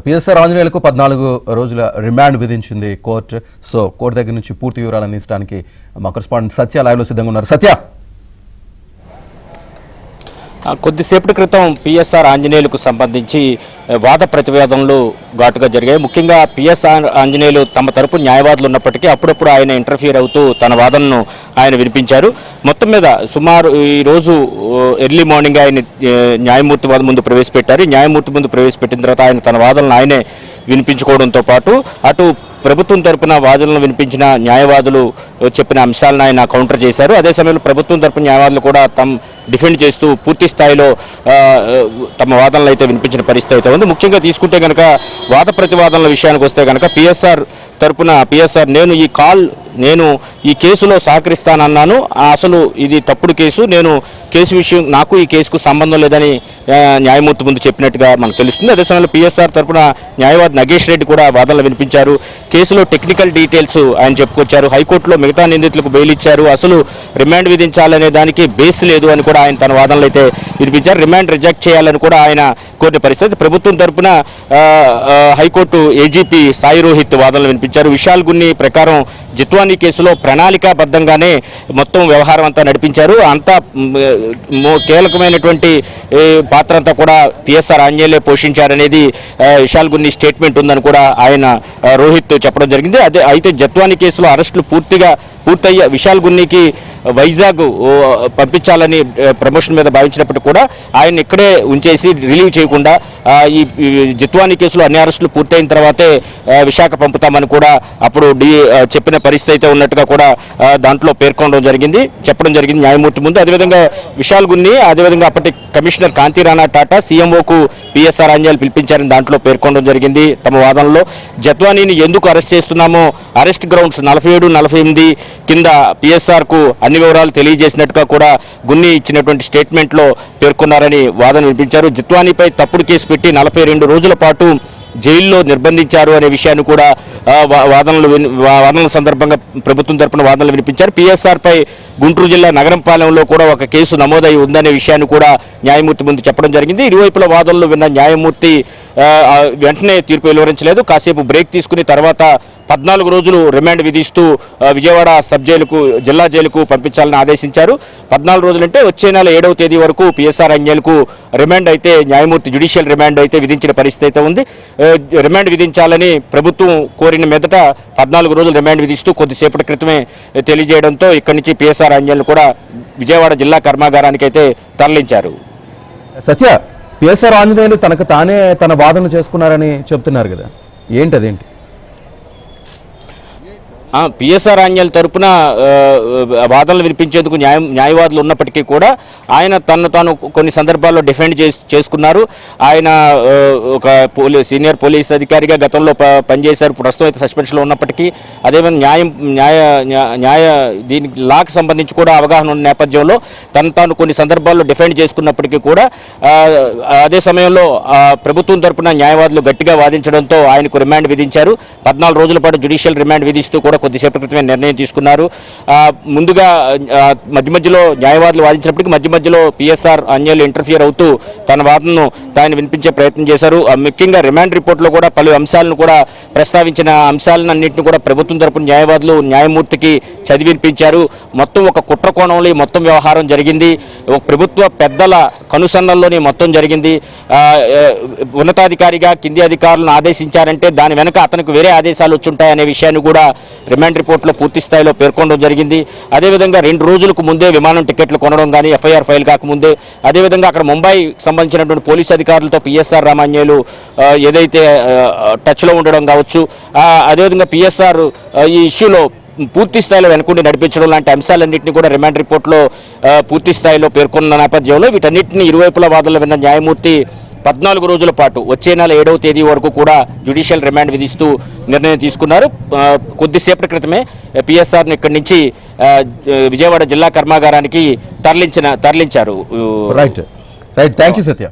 PSR ఆంజనేయులకు 14 రోజుల remand విధించింది court. So court దగ్గర నుంచి పూర్తి వివరాలు అందించడానికి మా కరెస్పాండెంట్ సత్య లైవ్లో సిద్ధంగా ఉన్నారు. సత్య, కొద్దిసేపటి క్రితం పిఎస్ఆర్ ఆంజనేయులకు సంబంధించి వాద ప్రతివాదనలు ఘాటుగా జరిగాయి. ముఖ్యంగా పిఎస్ఆర్ ఆంజనేయులు తమ తరపు న్యాయవాదులు ఉన్నప్పటికీ అప్పుడప్పుడు ఆయన ఇంటర్ఫియర్ అవుతూ తన వాదనను ఆయన వినిపించారు. మొత్తం మీద సుమారు ఈరోజు ఎర్లీ మార్నింగ్ ఆయన న్యాయమూర్తి వాదం ముందు ప్రవేశపెట్టారు. న్యాయమూర్తి ముందు ప్రవేశపెట్టిన తర్వాత ఆయన తన వాదనలు ఆయనే వినిపించుకోవడంతో పాటు అటు ప్రభుత్వం తరపున వాదనలు వినిపించిన న్యాయవాదులు చెప్పిన అంశాలను ఆయన కౌంటర్ చేశారు. అదే సమయంలో ప్రభుత్వం తరపున న్యాయవాదులు కూడా తమ డిఫెండ్ చేస్తూ పూర్తి స్థాయిలో తమ వాదనలు అయితే వినిపించిన పరిస్థితి అయితే ఉంది. ముఖ్యంగా తీసుకుంటే కనుక వాద ప్రతివాదనల విషయానికి వస్తే కనుక పిఎస్ఆర్ తరపున నేను ఈ కేసులో సహకరిస్తానన్నాను, అసలు ఇది తప్పుడు కేసు, నేను కేసు విషయం నాకు ఈ కేసుకు సంబంధం లేదని న్యాయమూర్తి ముందు చెప్పినట్టుగా మనకు తెలుస్తుంది. అదే సమయంలో పిఎస్ఆర్ తరపున న్యాయవాది నగేష్ రెడ్డి కూడా వాదనలు వినిపించారు. కేసులో టెక్నికల్ డీటెయిల్స్ ఆయన చెప్పుకొచ్చారు. హైకోర్టులో మిగతా నిందితులకు బెయిల్ ఇచ్చారు, అసలు రిమాండ్ విధించాలనే దానికి బేస్ లేదు అని కూడా ఆయన తన వాదనలు అయితే వినిపించారు. రిమాండ్ రిజెక్ట్ చేయాలని కూడా ఆయన కోరిన పరిస్థితి. ప్రభుత్వం తరపున హైకోర్టు ఏజీపీ సాయి రోహిత్ వాదనలు వినిపించారు. విశాల్ గున్ని ప్రకారం జిత్వానీ కేసులో ప్రణాళికాబద్ధంగానే మొత్తం వ్యవహారం అంతా నడిపించారు. అంతా కీలకమైనటువంటి పాత్ర అంతా కూడా పిఎస్ఆర్ ఆంజనేయులే పోషించారనేది విశాల్ గున్ని స్టేట్మెంట్ ఉందని కూడా ఆయన రోహిత్ చెప్పడం జరిగింది. అయితే జత్వానీ కేసులో అరెస్టులు పూర్తయ్యే విశాల్ గున్నికి వైజాగ్ పంపించాలని ప్రమోషన్ మీద భావించినప్పటికీ కూడా ఆయన ఇక్కడే ఉంచేసి రిలీవ్ చేయకుండా ఈ జిత్వానీ కేసులో అన్ని అరెస్టులు పూర్తయిన తర్వాతే విశాఖ పంపుతామని కూడా అప్పుడు చెప్పిన పరిస్థితి అయితే ఉన్నట్టుగా కూడా దాంట్లో చెప్పడం జరిగింది న్యాయమూర్తి ముందు. అదేవిధంగా విశాల్ గున్ని, అదేవిధంగా అప్పటి కమిషనర్ కాంతి రాణా టాటా సీఎంఓకు పిఎస్ఆర్ ఆంజనేయులు పిలిపించారని దాంట్లో పేర్కొనడం జరిగింది. తమ వాదనలో జత్వానీని ఎందుకు అరెస్ట్ చేస్తున్నామో అరెస్ట్ గ్రౌండ్స్ 47, 48 కింద పిఎస్ఆర్కు అన్ని వివరాలు తెలియజేసినట్టుగా కూడా గున్ని ఇచ్చినటువంటి స్టేట్మెంట్లో పేర్కొన్నారని వాదన వినిపించారు. జిత్వానీపై తప్పుడు కేసు పెట్టి 42 రోజుల పాటు జైల్లో నిర్బంధించారు అనే విషయాన్ని కూడా వాదనల సందర్భంగా ప్రభుత్వం తరపున వాదనలు వినిపించారు. పిఎస్ఆర్పై గుంటూరు జిల్లా నగరంపాలెంలో కూడా ఒక కేసు నమోదై ఉందనే విషయాన్ని కూడా న్యాయమూర్తి ముందు చెప్పడం జరిగింది. ఇరువైపుల వాదనలు విన్న న్యాయమూర్తి వెంటనే తీర్పు వెలువరించలేదు. కాసేపు బ్రేక్ తీసుకుని తర్వాత 14 రోజులు రిమాండ్ విధిస్తూ విజయవాడ సబ్ జైలుకు, జిల్లా జైలుకు పంపించాలని ఆదేశించారు. 14 రోజులంటే వచ్చే నెల 7వ తేదీ వరకు పిఎస్ఆర్ ఆంజనేయులకు రిమాండ్ అయితే న్యాయమూర్తి జ్యుడిషియల్ రిమాండ్ అయితే విధించిన పరిస్థితి అయితే ఉంది. రిమాండ్ విధించాలని ప్రభుత్వం కోరిన మీదట 14 రోజులు రిమాండ్ విధిస్తూ కొద్దిసేపటి క్రితమే తెలియజేయడంతో ఇక్కడి నుంచి పిఎస్ఆర్ ఆంజనేయులు కూడా విజయవాడ జిల్లా కర్మాగారానికి అయితే తరలించారు. సత్య, పిఎస్ఆర్ ఆంజనేయులు తనకు తానే తన వాదన చేసుకున్నారని చెప్తున్నారు కదా, అదేంటి? పిఎస్ఆర్ ఆంజనేయుల తరపున వాదనలు వినిపించేందుకు న్యాయవాదులు ఉన్నప్పటికీ కూడా ఆయన తాను కొన్ని సందర్భాల్లో డిఫెండ్ చేసుకున్నారు. ఆయన ఒక సీనియర్ పోలీస్ అధికారిగా గతంలో పనిచేశారు. ప్రస్తుతం అయితే సస్పెన్షన్లో ఉన్నప్పటికీ అదేవిధంగా దీనికి లాకు సంబంధించి కూడా అవగాహన ఉన్న నేపథ్యంలో తాను కొన్ని సందర్భాల్లో డిఫెండ్ చేసుకున్నప్పటికీ కూడా అదే సమయంలో ప్రభుత్వం తరపున న్యాయవాదులు గట్టిగా వాదించడంతో ఆయనకు రిమాండ్ విధించారు. 14 రోజుల పాటు జ్యుడిషియల్ రిమాండ్ విధిస్తూ కూడా కొద్దిసేపటి క్రితమే నిర్ణయం తీసుకున్నారు. ముందుగా మధ్యలో న్యాయవాదులు వాదించినప్పటికీ మధ్యలో పిఎస్ఆర్ ఆంజనేయులు ఇంటర్ఫియర్ అవుతూ తన వాదనను తాను వినిపించే ప్రయత్నం చేశారు. ముఖ్యంగా రిమాండ్ రిపోర్ట్లో కూడా పలు అంశాలను కూడా ప్రస్తావించిన అంశాలన్నింటినీ కూడా ప్రభుత్వం తరపున న్యాయవాదులు న్యాయమూర్తికి చదివి వినిపించారు. మొత్తం ఒక కుట్ర కోణంలో మొత్తం వ్యవహారం జరిగింది. ప్రభుత్వ పెద్దల కనుసన్నల్లోనే మొత్తం జరిగింది. ఉన్నతాధికారిగా కింది అధికారులను ఆదేశించారంటే దాని వెనుక అతనికి వేరే ఆదేశాలు వచ్చుంటాయనే విషయాన్ని కూడా రిమాండ్ రిపోర్ట్లో పూర్తి స్థాయిలో పేర్కొనడం జరిగింది. అదేవిధంగా 2 రోజులకు ముందే విమానం టికెట్లు కొనడం కానీ ఎఫ్ఐఆర్ ఫైల్ కాకముందే, అదేవిధంగా అక్కడ ముంబైకి సంబంధించినటువంటి పోలీసు అధికారులతో పిఎస్ఆర్ రామాంజనేయులు ఏదైతే టచ్లో ఉండడం కావచ్చు, అదేవిధంగా పిఎస్ఆర్ ఈ ఇష్యూలో పూర్తి స్థాయిలో వెనుకుండి నడిపించడం లాంటి అంశాలన్నింటినీ కూడా రిమాండ్ రిపోర్ట్లో పూర్తి స్థాయిలో పేర్కొన్న నేపథ్యంలో వీటన్నింటినీ ఇరువైపుల వాదనలు విన్న న్యాయమూర్తి 14 రోజుల పాటు వచ్చే నెల 7వ తేదీ వరకు కూడా జ్యుడిషియల్ రిమాండ్ విధిస్తూ నిర్ణయం తీసుకున్నారు. కొద్దిసేపటి క్రితమే పిఎస్ఆర్ను ఇక్కడి నుంచి విజయవాడ జిల్లా కర్మాగారానికి తరలించారు. Right, thank you Satya.